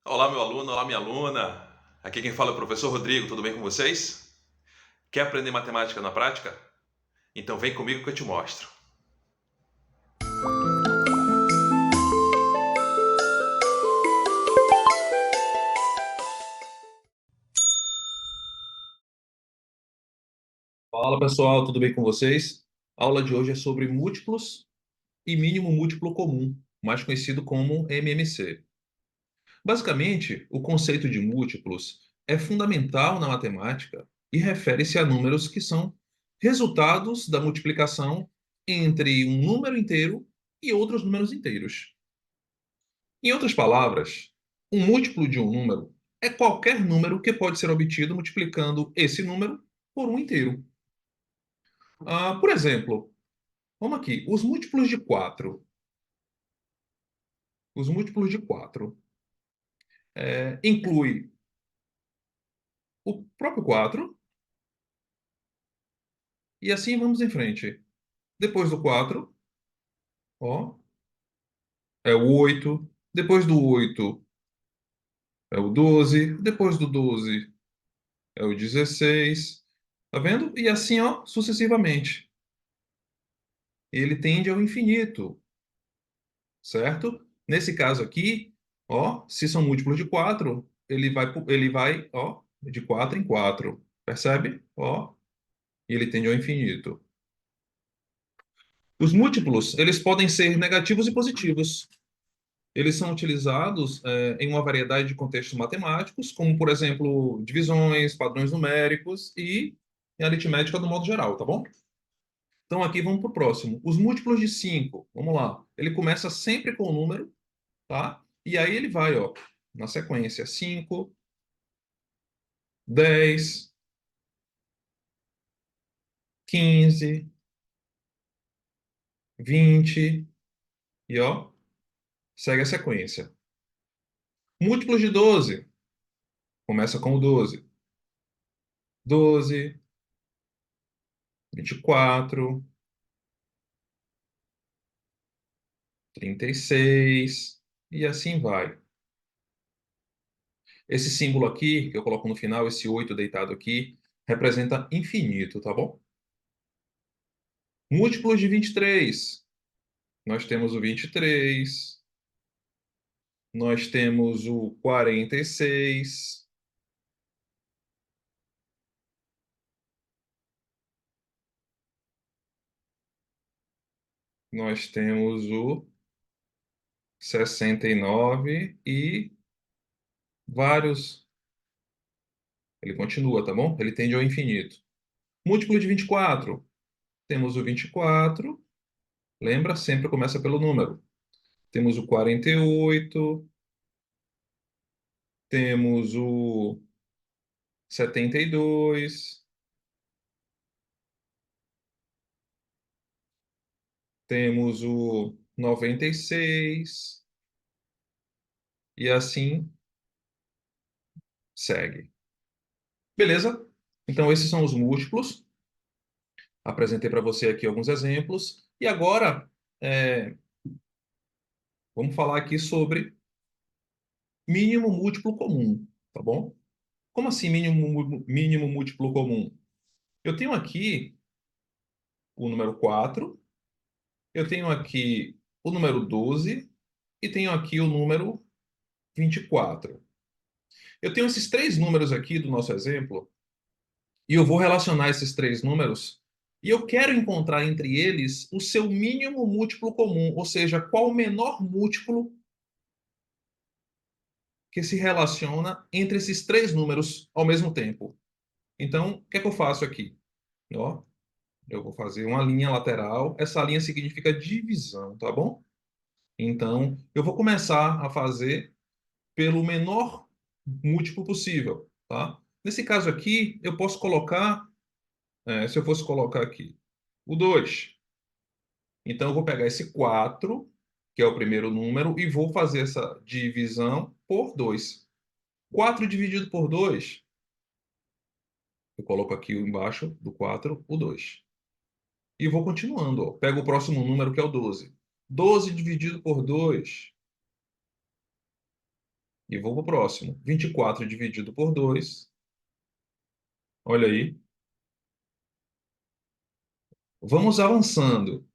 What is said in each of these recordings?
Olá, meu aluno, olá, minha aluna. Aqui quem fala é o professor Rodrigo, tudo bem com vocês? Quer aprender matemática na prática? Então vem comigo que eu te mostro. Fala pessoal, tudo bem com vocês? A aula de hoje é sobre múltiplos e mínimo múltiplo comum, mais conhecido como MMC. Basicamente, o conceito de múltiplos é fundamental na matemática e refere-se a números que são resultados da multiplicação entre um número inteiro e outros números inteiros. Em outras palavras, um múltiplo de um número é qualquer número que pode ser obtido multiplicando esse número por um inteiro. Por exemplo, vamos aqui, os múltiplos de 4. Os múltiplos de 4 inclui o próprio 4 e assim vamos em frente. Depois do 4, ó, é o 8. Depois do 8 é o 12. Depois do 12 é o 16. Tá vendo? E assim, ó, sucessivamente. Ele tende ao infinito, certo? Nesse caso aqui, ó, se são múltiplos de 4, ele vai, ó, de 4 em 4. Percebe? Ó, e ele tende ao infinito. Os múltiplos, eles podem ser negativos e positivos. Eles são utilizados em uma variedade de contextos matemáticos, como, por exemplo, divisões, padrões numéricos e em aritmética do modo geral, tá bom? Então aqui vamos para o próximo. Os múltiplos de 5, vamos lá. Ele começa sempre com o número, tá? E aí ele vai, ó, na sequência, 5, 10, 15, 20 e, ó, segue a sequência. Múltiplos de 12, começa com o 12. 12, 24, 36 e assim vai. Esse símbolo aqui, que eu coloco no final, esse 8 deitado aqui, representa infinito, tá bom? Múltiplos de 23. Nós temos o 23, nós temos o 46, nós temos o 69 e vários. Ele continua, tá bom? Ele tende ao infinito. Múltiplo de 24. Temos o 24. Lembra? Sempre começa pelo número. Temos o 48. Temos o 72. Temos o 96. E assim segue. Beleza? Então, esses são os múltiplos. Apresentei para você aqui alguns exemplos. E agora, é, vamos falar aqui sobre mínimo múltiplo comum, tá bom? Como assim mínimo múltiplo comum? Eu tenho aqui o número 4, eu tenho aqui o número 12 e tenho aqui o número 24. Eu tenho esses três números aqui do nosso exemplo e eu vou relacionar esses três números e eu quero encontrar entre eles o seu mínimo múltiplo comum, ou seja, qual o menor múltiplo que se relaciona entre esses três números ao mesmo tempo. Então, o que é que eu faço aqui? Ó, eu vou fazer uma linha lateral. Essa linha significa divisão, tá bom? Então, eu vou começar a fazer pelo menor múltiplo possível, tá? Nesse caso aqui, eu posso colocar, se eu fosse colocar aqui, o 2. Então, eu vou pegar esse 4, que é o primeiro número, e vou fazer essa divisão por 2. 4 dividido por 2, eu coloco aqui embaixo do 4 o 2. E vou continuando, ó. Pego o próximo número, que é o 12. 12 dividido por 2, E vou para o próximo. 24 dividido por 2. Olha aí. Vamos avançando.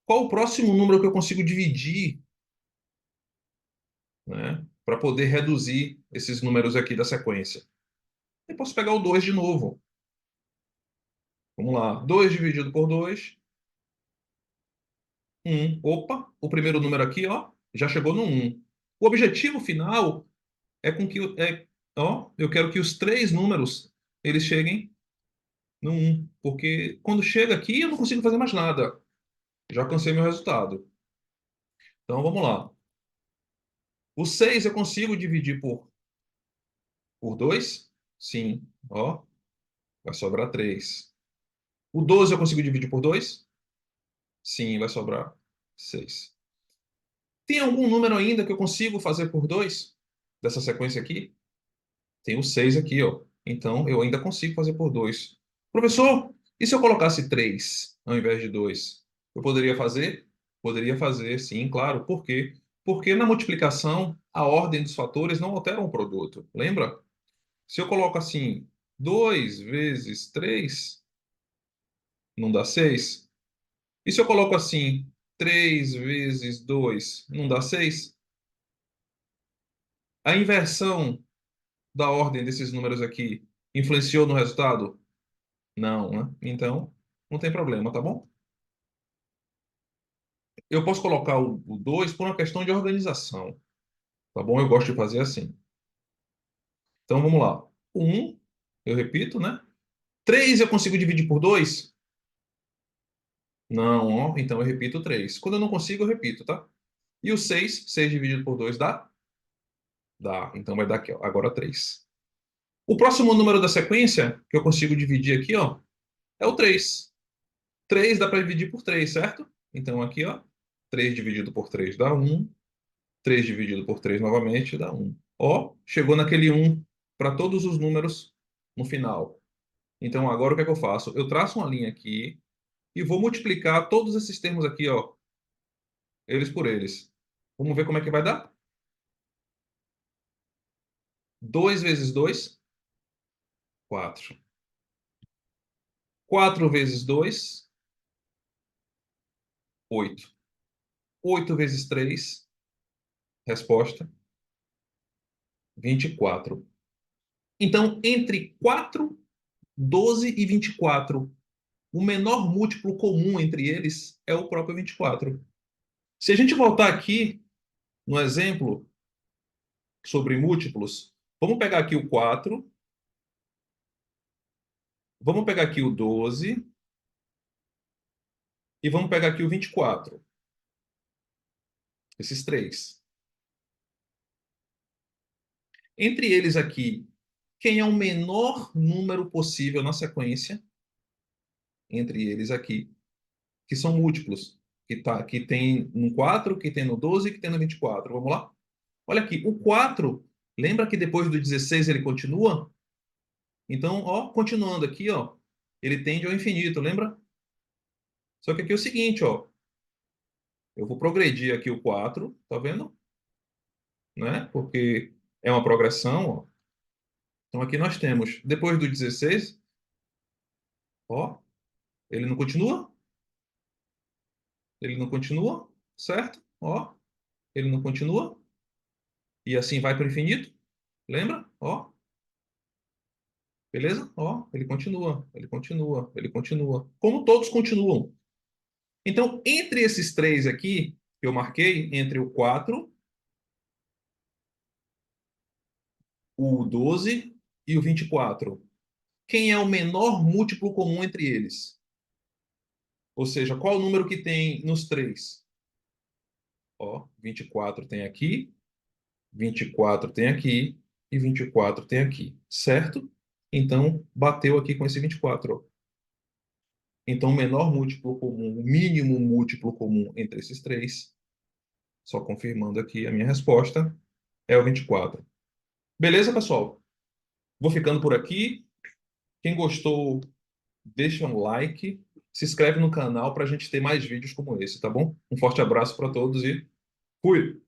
Qual o próximo número que eu consigo dividir, né, para poder reduzir esses números aqui da sequência? Eu posso pegar o 2 de novo. Vamos lá. 2 dividido por 2. 1. Opa, o primeiro número aqui, ó, já chegou no 1. O objetivo final é com que, ó, eu quero que os três números eles cheguem no 1, porque quando chega aqui eu não consigo fazer mais nada. Já alcancei meu resultado. Então vamos lá. O 6 eu consigo dividir por 2? Sim, ó, vai sobrar 3. O 12 eu consigo dividir por 2? Sim, vai sobrar 6. Tem algum número ainda que eu consigo fazer por 2 dessa sequência aqui? Tem o 6 aqui, ó. Então, eu ainda consigo fazer por 2. Professor, e se eu colocasse 3 ao invés de 2? Eu poderia fazer? Poderia fazer, sim, claro. Por quê? Porque na multiplicação, a ordem dos fatores não altera o produto. Lembra? Se eu coloco assim, 2 vezes 3, não dá 6. E se eu coloco assim, 3 vezes 2, não dá 6? A inversão da ordem desses números aqui influenciou no resultado? Não, né? Então, não tem problema, tá bom? Eu posso colocar o 2 por uma questão de organização, tá bom? Eu gosto de fazer assim. Então, vamos lá. O 1, eu repito, né? 3 eu consigo dividir por 2? Não, ó. Então eu repito o 3. Quando eu não consigo, eu repito, tá? E o 6, 6 dividido por 2 dá? Dá. Então vai dar aqui, ó. Agora 3. O próximo número da sequência que eu consigo dividir aqui, ó, é o 3. 3 dá para dividir por 3, certo? Então aqui, ó, 3 dividido por 3 dá 1. 3 dividido por 3 novamente dá 1. Ó, chegou naquele 1 para todos os números no final. Então agora o que é que eu faço? Eu traço uma linha aqui e vou multiplicar todos esses termos aqui, ó, eles por eles. Vamos ver como é que vai dar? 2 vezes 2, 4. 4 vezes 2, 8. 8 vezes 3, resposta, 24. Então, entre 4, 12 e 24, o menor múltiplo comum entre eles é o próprio 24. Se a gente voltar aqui no exemplo sobre múltiplos, vamos pegar aqui o 4, vamos pegar aqui o 12 e vamos pegar aqui o 24. Esses três. Entre eles aqui, quem é o menor número possível na sequência? Entre eles aqui, que são múltiplos, que tem no 4, que tem no 12 e que tem no 24. Vamos lá? Olha aqui, o 4, lembra que depois do 16 ele continua? Então, ó, continuando aqui, ó, ele tende ao infinito, lembra? Só que aqui é o seguinte, ó, eu vou progredir aqui o 4, tá vendo? Né? Porque é uma progressão, ó. Então aqui nós temos, depois do 16, ó, ele não continua? Ele não continua, certo? Ó, ele não continua. E assim vai para o infinito, lembra? Ó, beleza? Ó, ele continua, ele continua, ele continua. Como todos continuam. Então, entre esses três aqui, que eu marquei, entre o 4, o 12 e o 24, quem é o menor múltiplo comum entre eles? Ou seja, qual o número que tem nos três? Ó, 24 tem aqui, 24 tem aqui e 24 tem aqui, certo? Então, bateu aqui com esse 24, ó. Então, o menor múltiplo comum, o mínimo múltiplo comum entre esses três, só confirmando aqui a minha resposta, é o 24. Beleza, pessoal? Vou ficando por aqui. Quem gostou, deixa um like, se inscreve no canal para a gente ter mais vídeos como esse, tá bom? Um forte abraço para todos e fui!